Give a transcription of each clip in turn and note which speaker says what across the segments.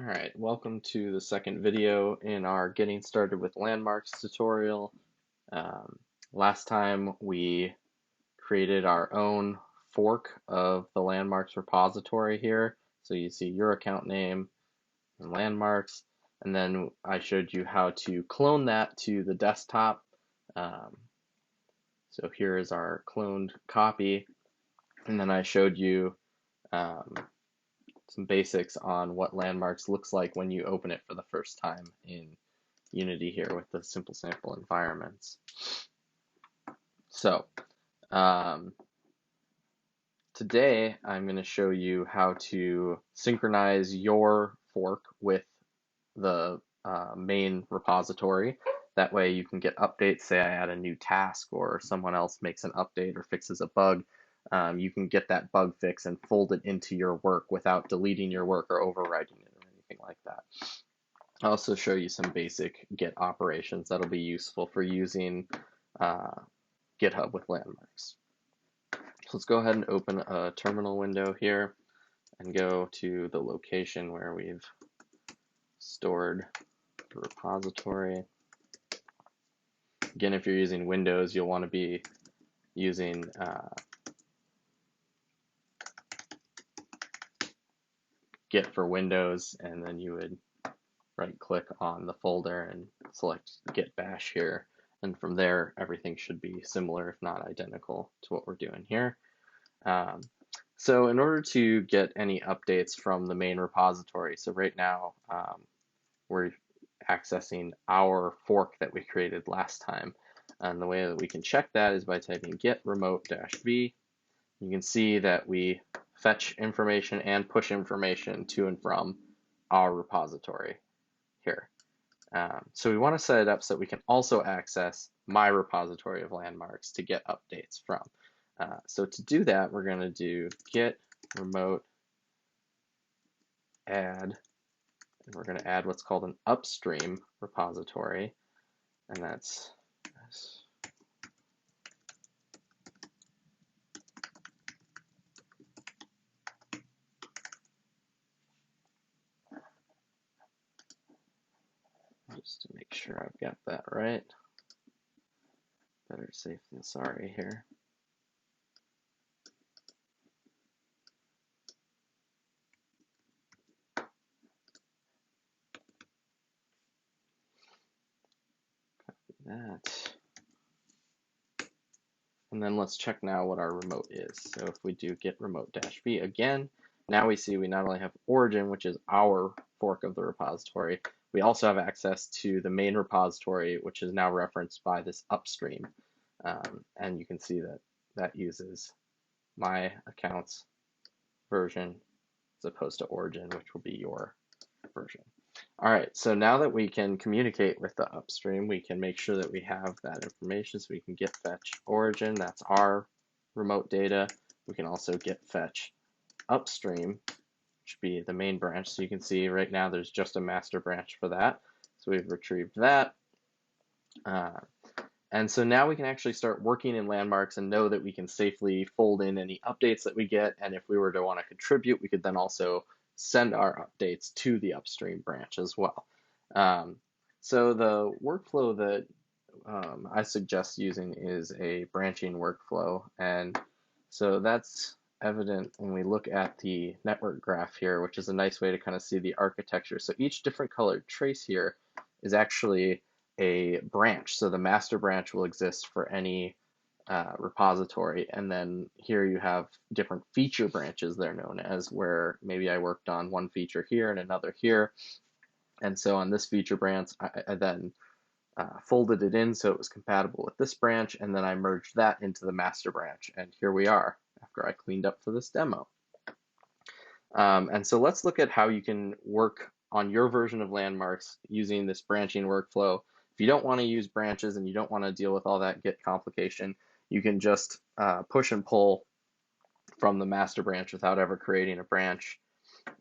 Speaker 1: All right, welcome to the second video in our Getting Started with Landmarks tutorial. Um, Last time we created our own fork of the Landmarks repository here. So you see your account name and Landmarks, and then I showed you how to clone that to the desktop. Um, so here is our cloned copy, and then I showed you um, some basics on what Landmarks looks like when you open it for the first time in Unity here with the simple sample environments. So um, today I'm going to show you how to synchronize your fork with the main repository. That way you can get updates. Say I add a new task or someone else makes an update or fixes a bug. You can get that bug fix and fold it into your work without deleting your work or overwriting it or anything like that. I'll also show you some basic Git operations that'll be useful for using uh, GitHub with Landmarks. So let's go ahead and open a terminal window here and go to the location where we've stored the repository. Again, if you're using Windows, you'll want to be using Git for Windows, and then you would right-click on the folder and select Git Bash here. And from there, everything should be similar, if not identical, to what we're doing here. So in order to get any updates from the main repository, so right now we're accessing our fork that we created last time. And the way that we can check that is by typing git remote-v. You can see that we fetch information and push information to and from our repository here. So we want to set it up so that we can also access my repository of landmarks to get updates from. So to do that, we're going to do git remote add, and we're going to add what's called an upstream repository, and that's this. Just to make sure I've got that right. Better safe than sorry here. That. And then let's check now what our remote is. So if we do git remote-v again, now we see we not only have origin, which is our fork of the repository, we also have access to the main repository, which is now referenced by this upstream. And you can see that that uses my account's version as opposed to origin, which will be your version. All right, so now that we can communicate with the upstream, we can make sure that we have that information. So we can git fetch origin, that's our remote data. We can also git fetch upstream, which would be the main branch. So you can see right now there's just a master branch for that. So we've retrieved that. And so now we can actually start working in landmarks and know that we can safely fold in any updates that we get. And if we were to want to contribute, we could then also send our updates to the upstream branch as well. So the workflow that I suggest using is a branching workflow. And so that's evident when we look at the network graph here, which is a nice way to kind of see the architecture. So each different colored trace here is actually a branch. So the master branch will exist for any repository. And then here you have different feature branches, they're known as, where maybe I worked on one feature here and another here. And so on this feature branch, I then folded it in so it was compatible with this branch, and then I merged that into the master branch. And here we are after I cleaned up for this demo. And so let's look at how you can work on your version of landmarks using this branching workflow. If you don't want to use branches and you don't want to deal with all that Git complication, you can just push and pull from the master branch without ever creating a branch.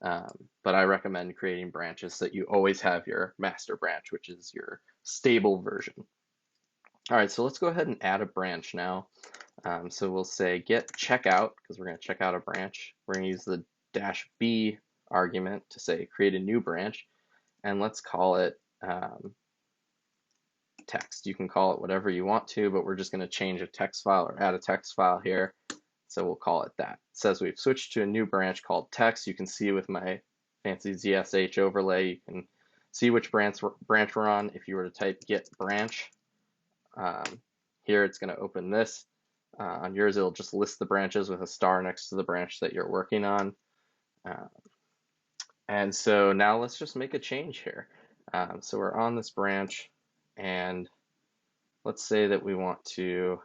Speaker 1: But I recommend creating branches so that you always have your master branch, which is your stable version. All right, so let's go ahead and add a branch now. So we'll say git checkout, because we're going to check out a branch. We're going to use the -b argument to say create a new branch, and let's call it text. You can call it whatever you want to, but we're just going to change a text file or add a text file here. So we'll call it that. It says we've switched to a new branch called text. You can see with my fancy ZSH overlay, you can see which branch we're on. If you were to type get branch, here it's going to open this. On yours, it'll just list the branches with a star next to the branch that you're working on. And so now let's just make a change here. So we're on this branch, and let's say that we want to,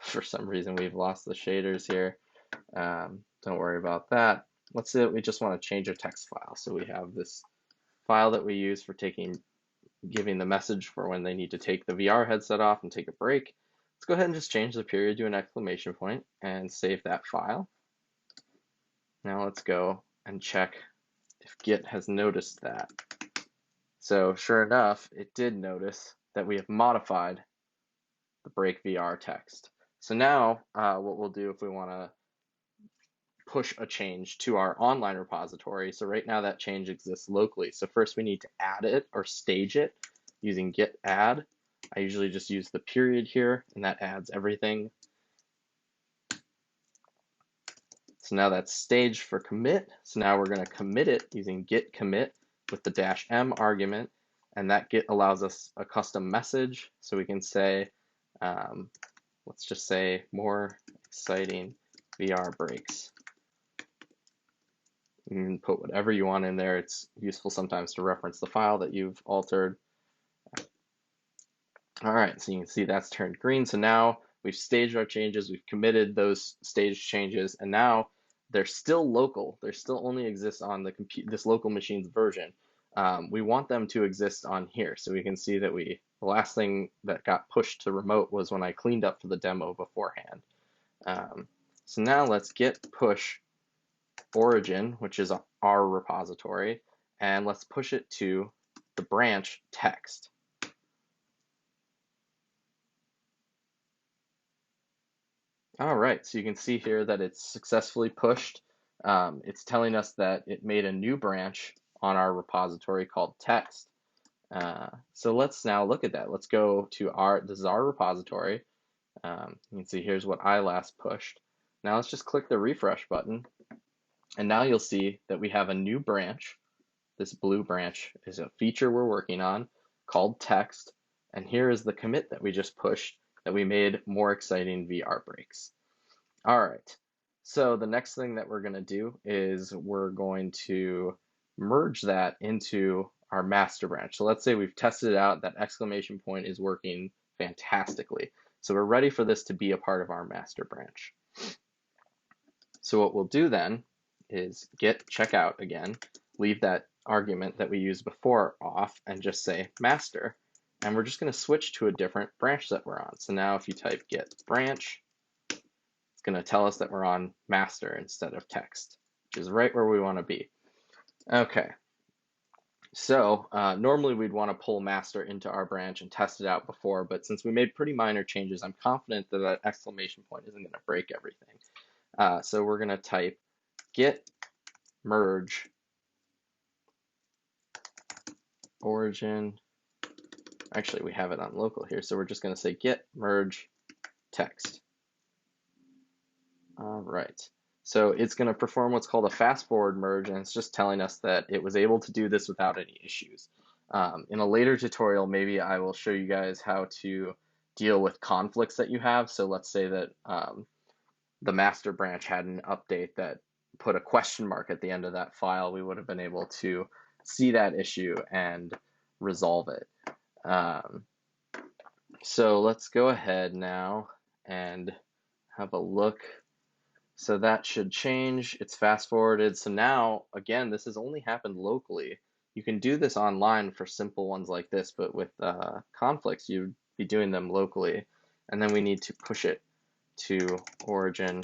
Speaker 1: for some reason we've lost the shaders here. Don't worry about that. Let's say that we just want to change a text file. So we have this file that we use for giving the message for when they need to take the VR headset off and take a break. Let's go ahead and just change the period to an exclamation point and save that file. Now let's go and check if Git has noticed that. So sure enough, it did notice that we have modified the break VR text. So now what we'll do if we want to push a change to our online repository. So right now that change exists locally. So first we need to add it or stage it using git add. I usually just use the period here, and that adds everything. So now that's staged for commit. So now we're going to commit it using git commit with the -m argument, and that git allows us a custom message. So we can say, let's just say more exciting VR breaks. You can put whatever you want in there. It's useful sometimes to reference the file that you've altered. All right, so you can see that's turned green. So now we've staged our changes, we've committed those staged changes, and now they're still local. They still only exist on this local machine's version. We want them to exist on here. So we can see that the last thing that got pushed to remote was when I cleaned up for the demo beforehand. So now let's git push origin, which is our repository, and let's push it to the branch text. All right, so you can see here that it's successfully pushed. It's telling us that it made a new branch on our repository called text. So let's now look at that. Let's go to this is our repository. You can see here's what I last pushed. Now let's just click the refresh button, and now you'll see that we have a new branch. This blue branch is a feature we're working on called text, and here is the commit that we just pushed that we made more exciting VR breaks. All right, so the next thing that we're going to do is we're going to merge that into our master branch. So let's say we've tested it out, that exclamation point is working fantastically. So we're ready for this to be a part of our master branch. So what we'll do then is git checkout again, leave that argument that we used before off, and just say master. And we're just going to switch to a different branch that we're on. So now if you type git branch, it's going to tell us that we're on master instead of text, which is right where we want to be. Okay, so normally we'd want to pull master into our branch and test it out before, but since we made pretty minor changes, I'm confident that that exclamation point isn't going to break everything. So we're going to type git merge origin. Actually, we have it on local here, so we're just going to say git merge text. All right. So it's going to perform what's called a fast forward merge, and it's just telling us that it was able to do this without any issues. In a later tutorial, maybe I will show you guys how to deal with conflicts that you have. So let's say that the master branch had an update that put a question mark at the end of that file. We would have been able to see that issue and resolve it. So let's go ahead now and have a look. So that should change. It's fast forwarded. So now, again, this has only happened locally. You can do this online for simple ones like this, but with conflicts, you'd be doing them locally. And then we need to push it to origin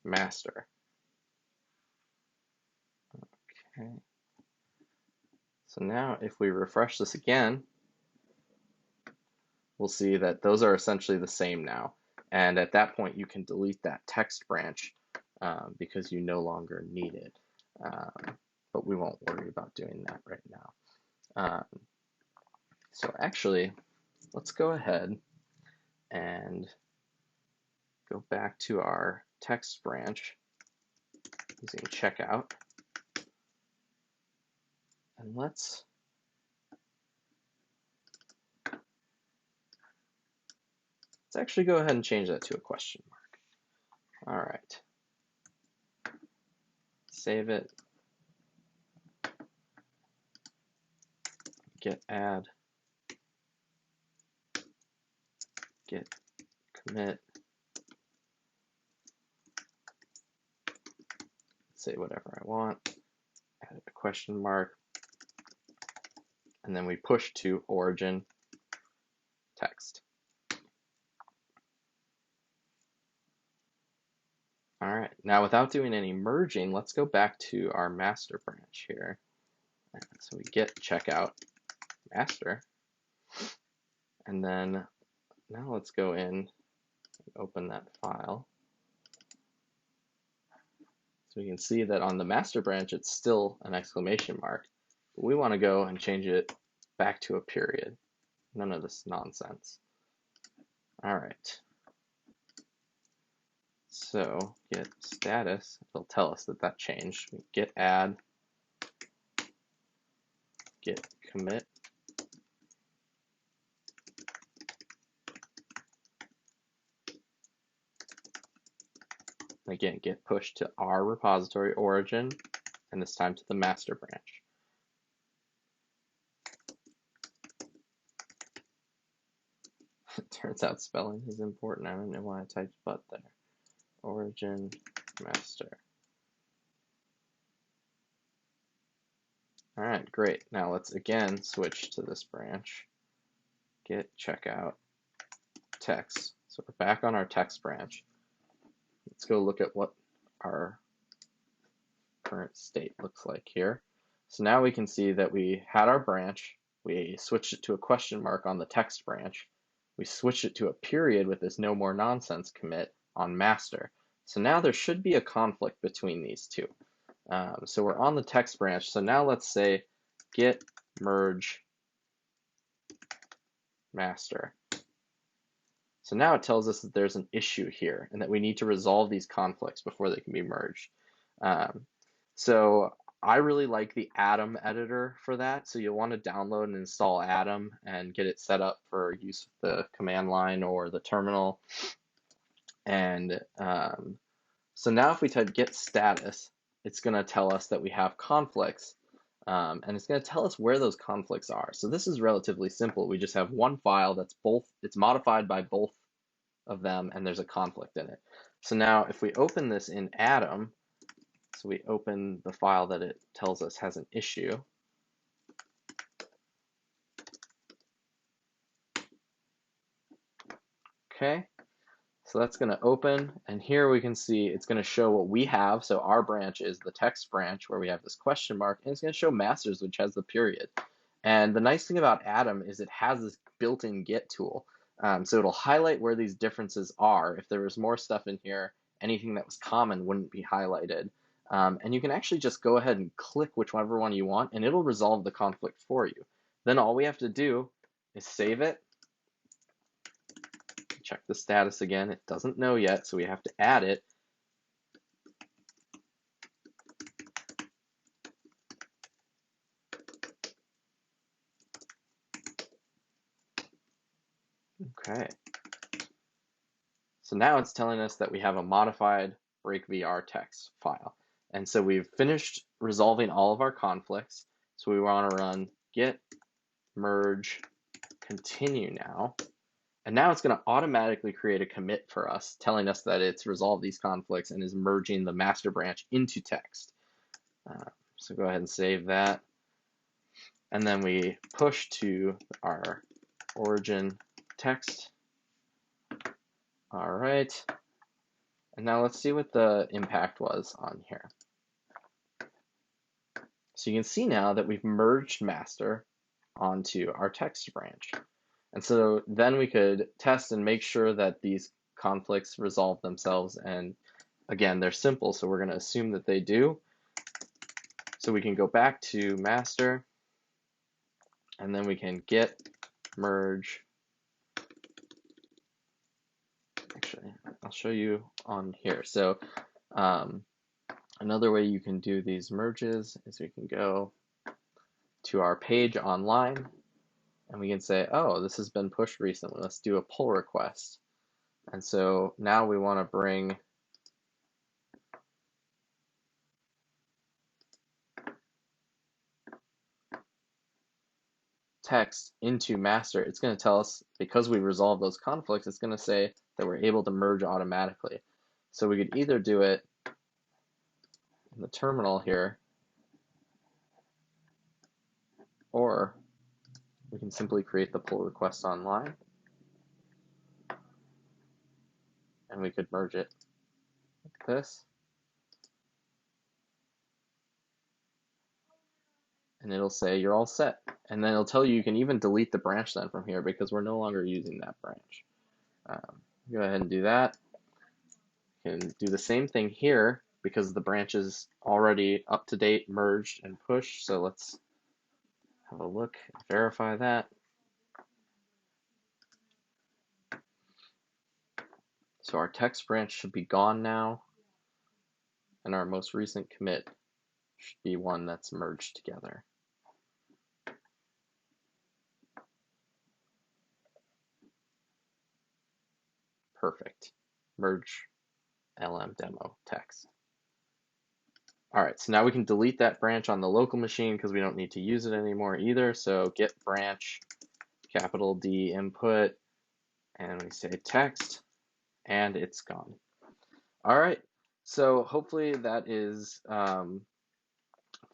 Speaker 1: master. Okay. So now if we refresh this again, we'll see that those are essentially the same now. And at that point, you can delete that text branch because you no longer need it. but we won't worry about doing that right now. So actually, let's go ahead and go back to our text branch using checkout. And let's actually go ahead and change that to a question mark. All right. Save it. Git add. Git commit. Say whatever I want. Add a question mark. And then we push to origin text. All right, now without doing any merging, let's go back to our master branch here. So we get checkout master. And then now let's go in and open that file. So we can see that on the master branch, it's still an exclamation mark. But we want to go and change it back to a period. None of this nonsense. All right. So get status, it'll tell us that that changed. We get add, get commit. Again, get pushed to our repository origin, and this time to the master branch. It turns out spelling is important. I don't know why I typed but there. Origin, master. All right, great. Now let's again switch to this branch. Get checkout text. So we're back on our text branch. Let's go look at what our current state looks like here. So now we can see that we had our branch. We switched it to a question mark on the text branch. We switched it to a period with this no more nonsense commit on master. So now there should be a conflict between these two. So we're on the text branch. So now let's say git merge master. So now it tells us that there's an issue here and that we need to resolve these conflicts before they can be merged. So I really like the Atom editor for that. So you'll want to download and install Atom and get it set up for use with the command line or the terminal. And so now if we type get status, it's going to tell us that we have conflicts. And it's going to tell us where those conflicts are. So this is relatively simple. We just have one file that's it's modified by both of them, and there's a conflict in it. So now if we open this in Atom, so we open the file that it tells us has an issue. Okay, so that's going to open, and here we can see it's going to show what we have. So our branch is the text branch where we have this question mark, and it's going to show masters, which has the period. And the nice thing about Atom is it has this built-in Git tool. So it'll highlight where these differences are. If there was more stuff in here, anything that was common wouldn't be highlighted. And you can actually just go ahead and click whichever one you want, and it'll resolve the conflict for you. Then all we have to do is save it. Check the status again. It doesn't know yet, so we have to add it. Okay. So now it's telling us that we have a modified break.vr text file. And so we've finished resolving all of our conflicts. So we want to run git merge continue now. And now it's going to automatically create a commit for us, telling us that it's resolved these conflicts and is merging the master branch into text. So go ahead and save that. And then we push to our origin text. All right. And now let's see what the impact was on here. So you can see now that we've merged master onto our text branch. And so then we could test and make sure that these conflicts resolve themselves. And again, they're simple, so we're going to assume that they do. So we can go back to master, and then we can get merge. Actually, I'll show you on here. So another way you can do these merges is we can go to our page online, and we can say, oh, this has been pushed recently. Let's do a pull request. And so now we want to bring text into master. It's going to tell us, because we resolved those conflicts, it's going to say that we're able to merge automatically. So we could either do it in the terminal here, or we can simply create the pull request online, and we could merge it like this. And it'll say you're all set. And then it'll tell you can even delete the branch then from here, because we're no longer using that branch. Go ahead and do that. You can do the same thing here because the branch is already up to date, merged, and pushed. So let's have a look, verify that. So our text branch should be gone now, and our most recent commit should be one that's merged together. Perfect. Merge LM demo text. All right, so now we can delete that branch on the local machine because we don't need to use it anymore either. So get branch, capital D input, and we say text, and it's gone. All right, so hopefully that is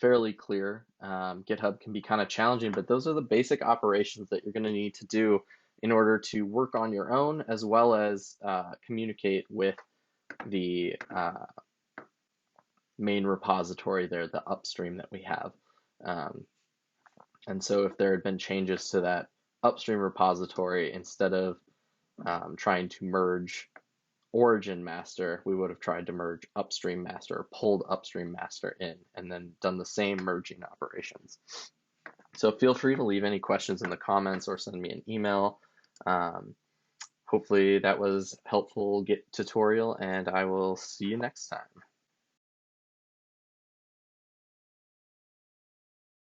Speaker 1: fairly clear. GitHub can be kind of challenging, but those are the basic operations that you're going to need to do in order to work on your own, as well as communicate with the main repository there, the upstream that we have. And so if there had been changes to that upstream repository, instead of trying to merge origin master, we would have tried to merge upstream master, or pulled upstream master in, and then done the same merging operations. So feel free to leave any questions in the comments or send me an email. Hopefully that was helpful Git tutorial, and I will see you next time.